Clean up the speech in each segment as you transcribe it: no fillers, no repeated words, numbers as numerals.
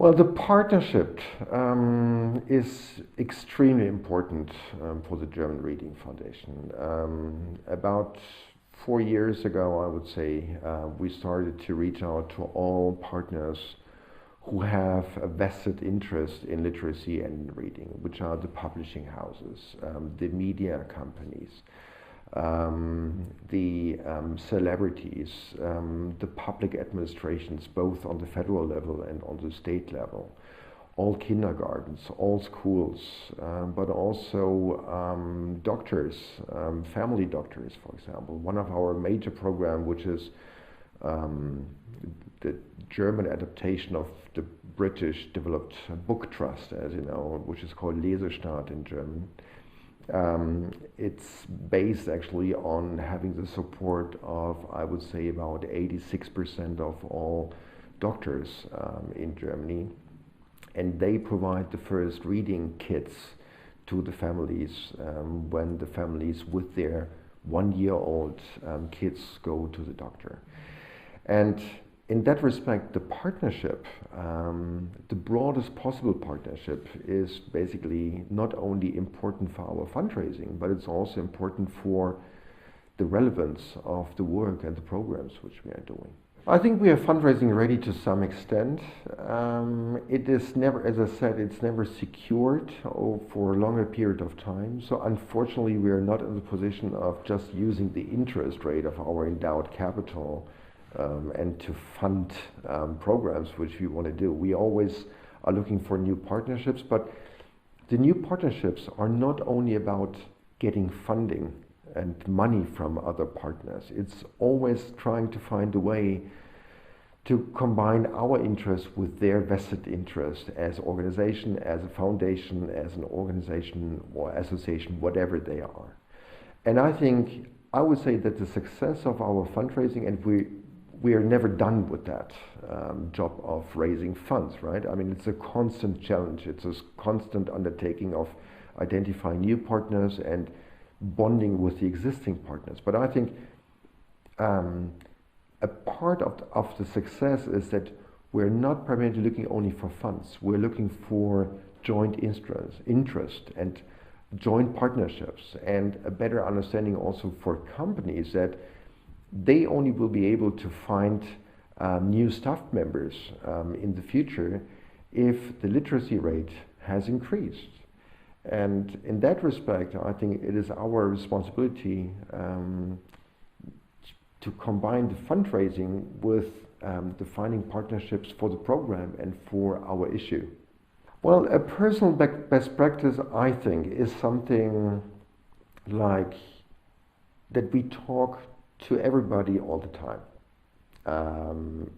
Well, the partnership is extremely important for the German Reading Foundation. About 4 years ago, I would say, we started to reach out to all partners who have a vested interest in literacy and in reading, which are the publishing houses, the media companies, the celebrities, the public administrations, both on the federal level and on the state level, all kindergartens, all schools, but also doctors, family doctors, for example. One of our major programs, which is the German adaptation of the British developed book trust, as you know, which is called Lesestaat in German. It's based actually on having the support of, I would say, about 86% of all doctors in Germany. And they provide the first reading kits to the families when the families with their 1-year-old kids go to the doctor. And in that respect, the partnership, the broadest possible partnership, is basically not only important for our fundraising, but it's also important for the relevance of the work and the programs which we are doing. I think we are fundraising ready to some extent. It is never, as I said, it's never secured for a longer period of time. So unfortunately, we are not in the position of just using the interest rate of our endowed capital and to fund programs which we want to do. We always are looking for new partnerships, but the new partnerships are not only about getting funding and money from other partners. It's always trying to find a way to combine our interests with their vested interest as organization, as a foundation, as an organization or association, whatever they are. And I think, I would say that the success of our fundraising, and we are never done with that job of raising funds, right? I mean, it's a constant challenge. It's a constant undertaking of identifying new partners and bonding with the existing partners. But I think a part of the success is that we're not primarily looking only for funds. We're looking for joint interest and joint partnerships, and a better understanding also for companies that they only will be able to find new staff members in the future if the literacy rate has increased. And in that respect, I think it is our responsibility to combine the fundraising with defining partnerships for the program and for our issue. Well, a personal best practice, I think, is something like that we talk to everybody all the time.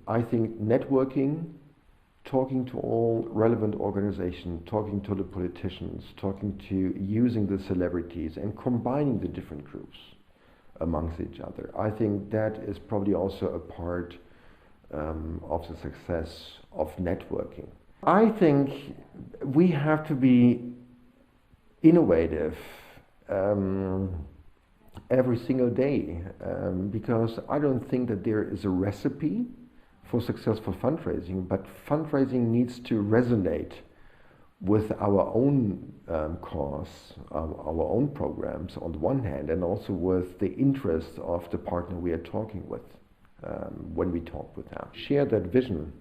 I think networking, talking to all relevant organizations, talking to the politicians, using the celebrities and combining the different groups amongst each other. I think that is probably also a part of the success of networking. I think we have to be innovative every single day, because I don't think that there is a recipe for successful fundraising, but fundraising needs to resonate with our own cause, our own programs on the one hand, and also with the interests of the partner we are talking with when we talk with them. Share that vision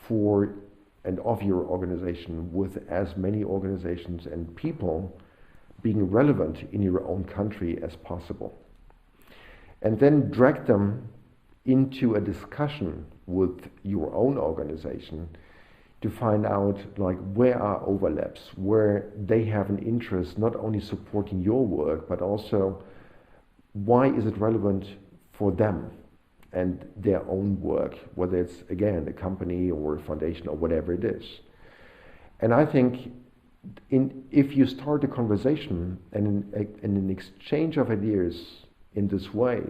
for and of your organization with as many organizations and people being relevant in your own country as possible. And then drag them into a discussion with your own organization to find out like where are overlaps, where they have an interest not only supporting your work, but also why is it relevant for them and their own work, whether it's, again, a company or a foundation or whatever it is. And I think if you start a conversation and an exchange of ideas in this way,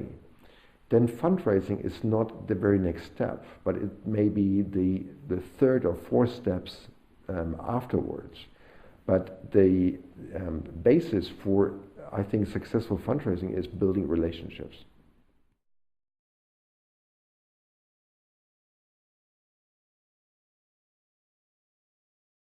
then fundraising is not the very next step, but it may be the third or fourth steps afterwards. But the basis for, I think, successful fundraising is building relationships.